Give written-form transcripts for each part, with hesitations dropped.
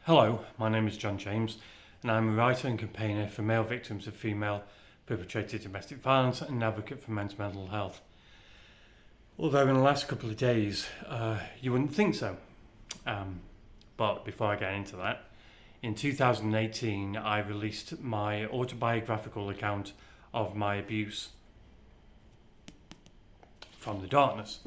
Hello, my name is John James, and I'm a writer and campaigner for male victims of female perpetrated domestic violence and an advocate for men's mental health. Although in the last couple of days, you wouldn't think so. But before I get into that, in 2018, I released my autobiographical account of my abuse from the darkness.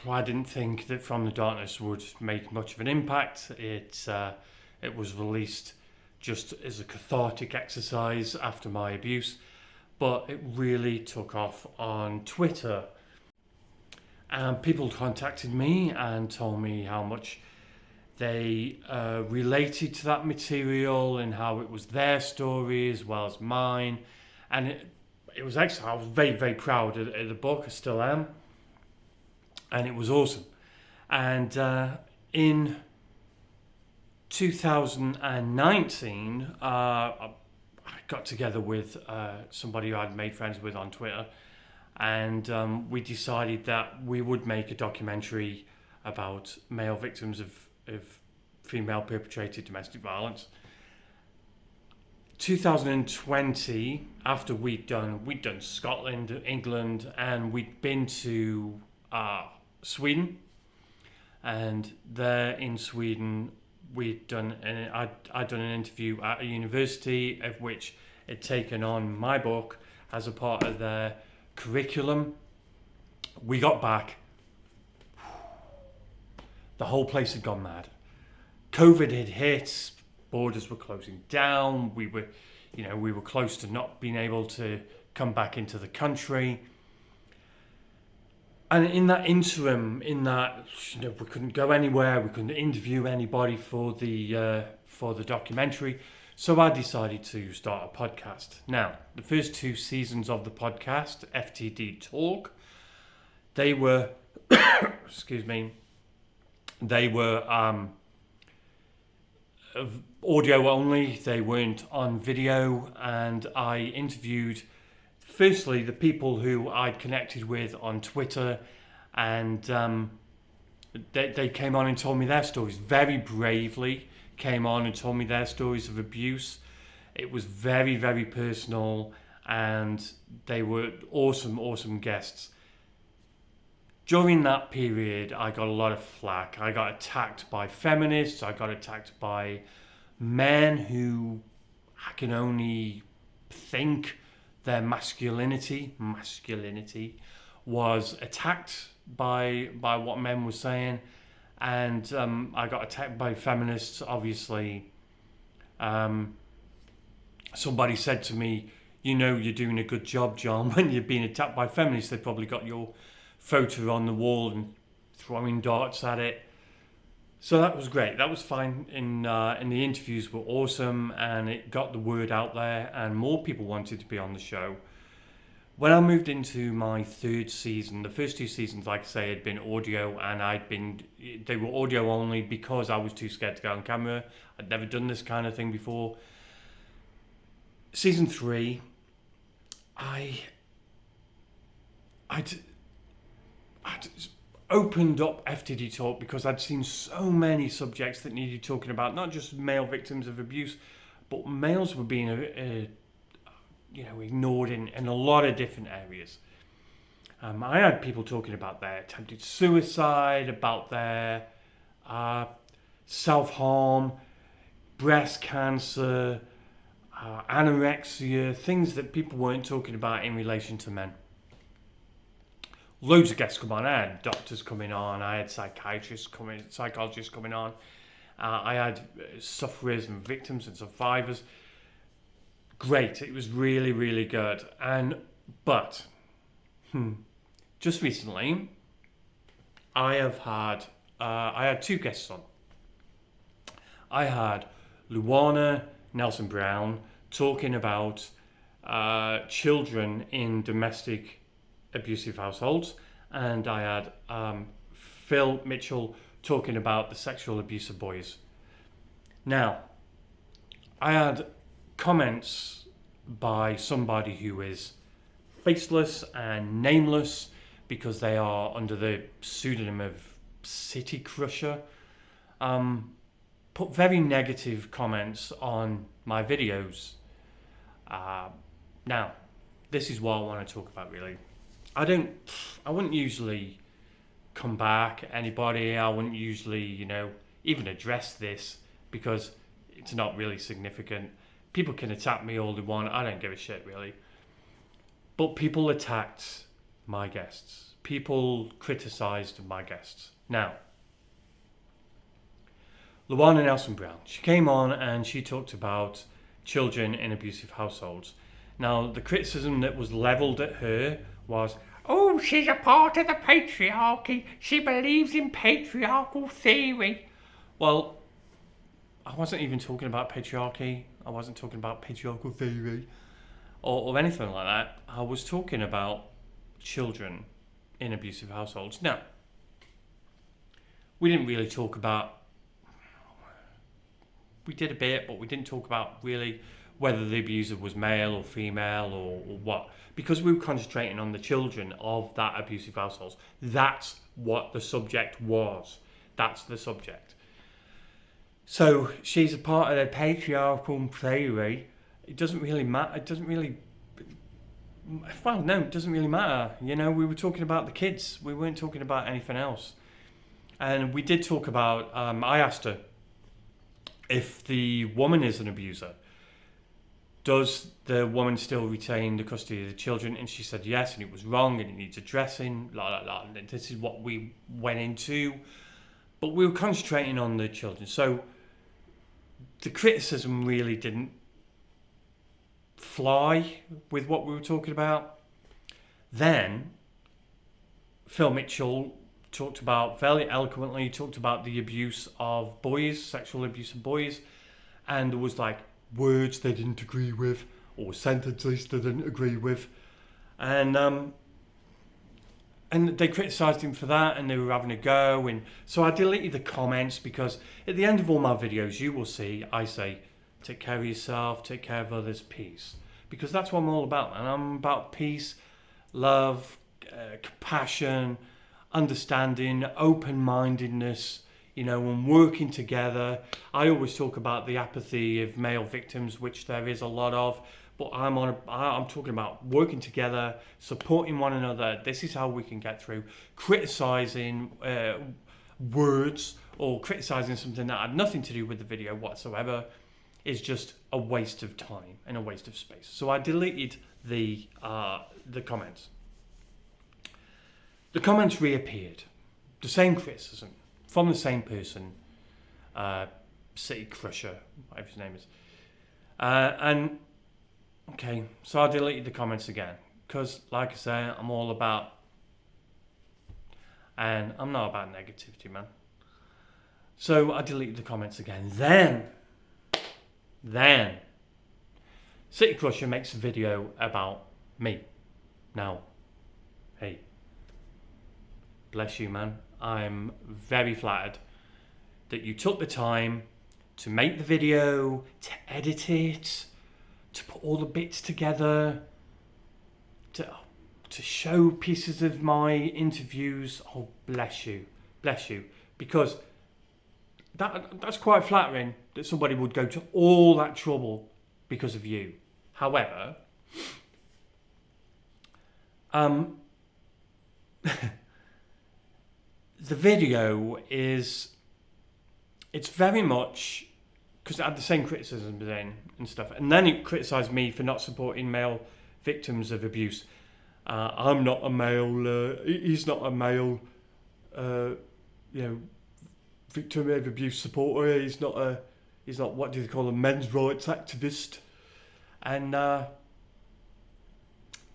I didn't think that From the Darkness would make much of an impact. It was released just as a cathartic exercise after my abuse, but it really took off on Twitter. And people contacted me and told me how much they related to that material and how it was their story as well as mine. And it was excellent. I was very, very proud of the book. I still am. And it was awesome. And in 2019, I got together with somebody who I'd made friends with on Twitter, and we decided that we would make a documentary about male victims of female perpetrated domestic violence. 2020, after we'd done Scotland, England, and we'd been to Sweden, and there in Sweden I'd done an interview at a university of which had taken on my book as a part of their curriculum. We got back, the whole place had gone mad. COVID had hit, borders were closing down, we were close to not being able to come back into the country. And in that interim, we couldn't go anywhere, we couldn't interview anybody for the documentary, so I decided to start a podcast. Now, the first 2 seasons of the podcast, FTD Talk, they were, they were audio only. They weren't on video, and I interviewed firstly the people who I'd connected with on Twitter, and they came on and told me their stories. Very bravely came on and told me their stories of abuse. It was very, very personal, and they were awesome guests. During that period, I got a lot of flack. I got attacked by feminists. I got attacked by men who I can only think their masculinity was attacked by what men were saying, and I got attacked by feminists. Obviously, somebody said to me, "You're doing a good job, John. When you're being attacked by feminists, they probably got your photo on the wall and throwing darts at it." So that was great. That was fine. And the interviews were awesome, and it got the word out there, and more people wanted to be on the show. When I moved into my 3rd season, the first 2 seasons, like I say, had been audio, and they were audio only because I was too scared to go on camera. I'd never done this kind of thing before. Season 3, I opened up FTD Talk because I'd seen so many subjects that needed talking about, not just male victims of abuse, but males were being ignored in a lot of different areas. I had people talking about their attempted suicide, about their self-harm, breast cancer, anorexia, things that people weren't talking about in relation to men. Loads of guests come on. I had doctors coming on. I had psychologists coming on. I had sufferers and victims and survivors. Great. It was really, really good. But just recently, I had 2 guests on. I had Luana Nelson Brown talking about children in domestic abusive households, and I had Phil Mitchell talking about the sexual abuse of boys. Now, I had comments by somebody who is faceless and nameless because they are under the pseudonym of City Crusher, put very negative comments on my videos. Now, this is what I want to talk about really. I wouldn't usually come back at anybody. I wouldn't usually, even address this because it's not really significant. People can attack me all they want. I don't give a shit really. But people attacked my guests. People criticised my guests. Now, Luana Nelson-Brown, she came on and she talked about children in abusive households. Now, the criticism that was levelled at her was, oh, she's a part of the patriarchy. She believes in patriarchal theory. Well, I wasn't even talking about patriarchy. I wasn't talking about patriarchal theory or anything like that. I was talking about children in abusive households. Now, we didn't really talk about... We did a bit, but we didn't talk about really whether the abuser was male or female or what. Because we were concentrating on the children of that abusive households. That's what the subject was. That's the subject. So she's a part of the patriarchal theory. It doesn't really matter. It doesn't really matter. We were talking about the kids. We weren't talking about anything else. And we did talk about, I asked her if the woman is an abuser, does the woman still retain the custody of the children? And she said yes, and it was wrong, and it needs addressing, And this is what we went into. But we were concentrating on the children. So the criticism really didn't fly with what we were talking about. Then Phil Mitchell talked about, very eloquently, talked about the abuse of boys, sexual abuse of boys, and there was like words they didn't agree with or sentences they didn't agree with, and they criticised him for that, and they were having a go. And so I deleted the comments because at the end of all my videos you will see I say, take care of yourself, take care of others, peace, because that's what I'm all about, and I'm about peace, love, compassion, understanding, open-mindedness, and working together. I always talk about the apathy of male victims, which there is a lot of, but I'm talking about working together, supporting one another. This is how we can get through. Criticising words or criticising something that had nothing to do with the video whatsoever is just a waste of time and a waste of space. So I deleted the comments. The comments reappeared. The same criticism from the same person, City Crusher, whatever his name is. So I deleted the comments again. Because, like I say, I'm all about... And I'm not about negativity, man. So I deleted the comments again. Then, City Crusher makes a video about me. Now, hey, bless you, man. I'm very flattered that you took the time to make the video, to edit it, to put all the bits together, to show pieces of my interviews. Oh, bless you, because that's quite flattering that somebody would go to all that trouble because of you. However, the video it's very much, because it had the same criticism then and stuff, and then it criticised me for not supporting male victims of abuse. I'm not a male, he's not a male, victim of abuse supporter. He's not, what do they call them, men's rights activist. And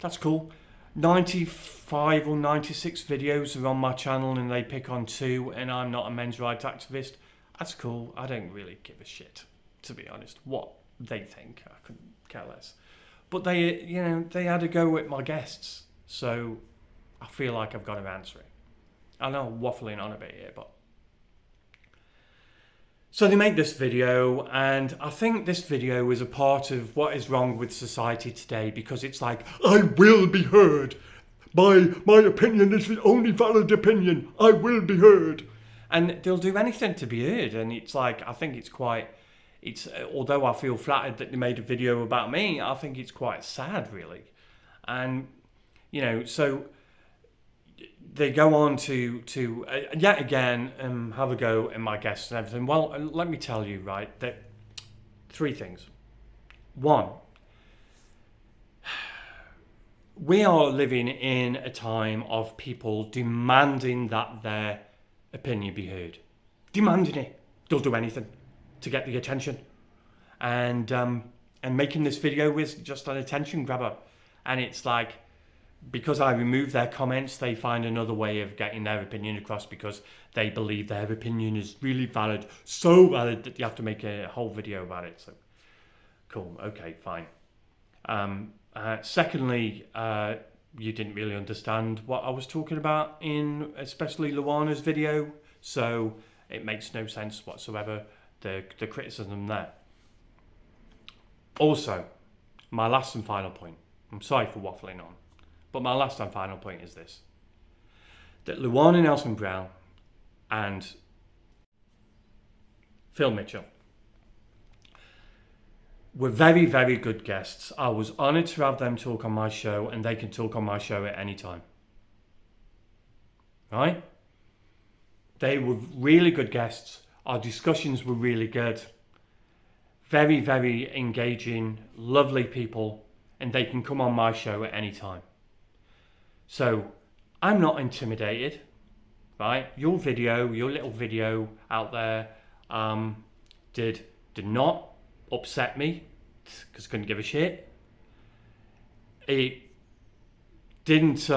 that's cool. 95 or 96 videos are on my channel and they pick on 2, and I'm not a men's rights activist. That's cool. I don't really give a shit, to be honest, what they think. I couldn't care less. But they had a go at my guests, so I feel like I've got to answer it. I know I'm waffling on a bit here, but... So they make this video, and I think this video is a part of what is wrong with society today, because it's like, I will be heard. My opinion is the only valid opinion. I will be heard. and they'll do anything to be heard. And it's like, I think although I feel flattered that they made a video about me, I think it's quite sad, really. And so they go on to yet again have a go at my guests and everything. Well, let me tell you, right, that 3 things. 1, we are living in a time of people demanding that their opinion be heard. Demanding it. They'll do anything to get the attention. And making this video was just an attention grabber. And it's like, because I remove their comments, they find another way of getting their opinion across because they believe their opinion is really valid, so valid that you have to make a whole video about it. So, cool, okay, fine. Secondly, you didn't really understand what I was talking about in especially Luana's video, so it makes no sense whatsoever, the criticism there. Also, my last and final point, I'm sorry for waffling on, but my last and final point is this: that Luana Nelson-Brown and Phil Mitchell were very, very good guests. I was honoured to have them talk on my show, and they can talk on my show at any time. Right? They were really good guests. Our discussions were really good. Very, very engaging, lovely people, and they can come on my show at any time. So, I'm not intimidated, right? Your little video out there, did not upset me, because I couldn't give a shit. It didn't,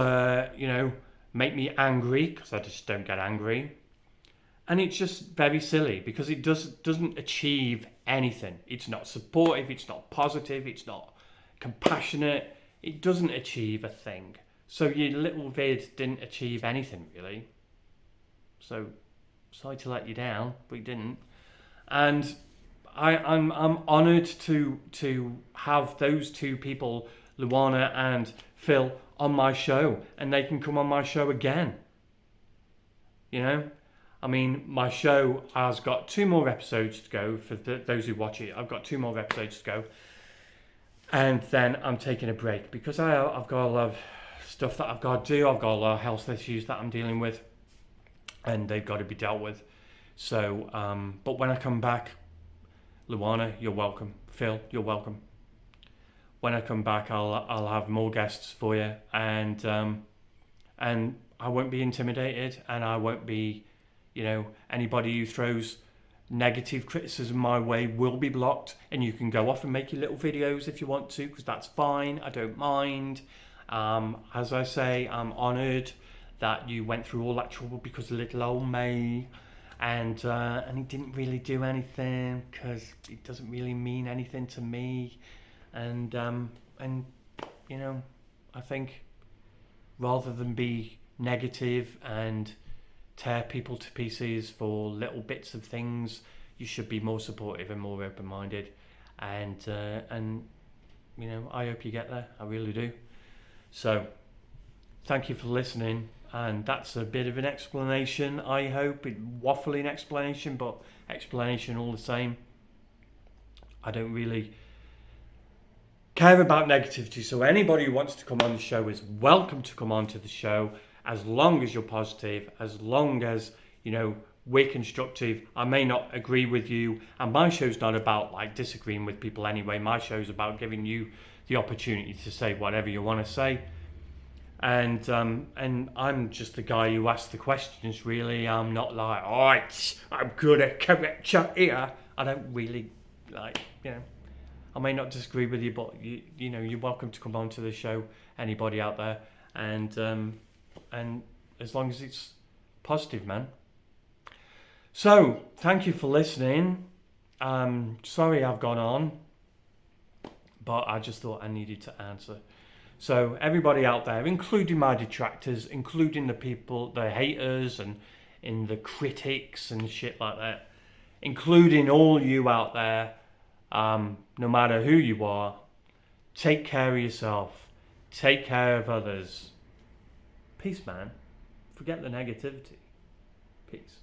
make me angry, because I just don't get angry. And it's just very silly, because it doesn't achieve anything. It's not supportive, it's not positive, it's not compassionate. It doesn't achieve a thing. So your little vid didn't achieve anything, really. So, sorry to let you down, but it didn't. And I'm honoured to have those 2 people, Luana and Phil, on my show, and they can come on my show again. I mean, my show has got 2 more episodes to go. For those who watch it, I've got 2 more episodes to go, and then I'm taking a break because I've got a lot of stuff that I've got to do. I've got a lot of health issues that I'm dealing with, and they've got to be dealt with. So, but when I come back, Luana, you're welcome. Phil, you're welcome. When I come back, I'll have more guests for you, and I won't be intimidated, and I won't be, anybody who throws negative criticism my way will be blocked, and you can go off and make your little videos if you want to, because that's fine. I don't mind. As I say, I'm honoured that you went through all that trouble because of little old me. And he didn't really do anything because it doesn't really mean anything to me. And I think rather than be negative and tear people to pieces for little bits of things, you should be more supportive and more open-minded. And I hope you get there. I really do. So, thank you for listening. And that's a bit of an explanation, I hope. Waffling explanation, but explanation all the same. I don't really care about negativity, so anybody who wants to come on the show is welcome to come on to the show, as long as you're positive, as long as, we're constructive. I may not agree with you, and my show's not about disagreeing with people anyway. My show's about giving you the opportunity to say whatever you want to say. And I'm just the guy who asks the questions, really. I'm not I'm good at correct chat here. I don't really, I may not disagree with you, but you're welcome to come on to the show, anybody out there. And as long as it's positive, man. So, thank you for listening. Sorry I've gone on, but I just thought I needed to answer. So everybody out there, including my detractors, including the people, the haters and the critics and shit like that, including all you out there, no matter who you are, take care of yourself. Take care of others. Peace, man. Forget the negativity. Peace.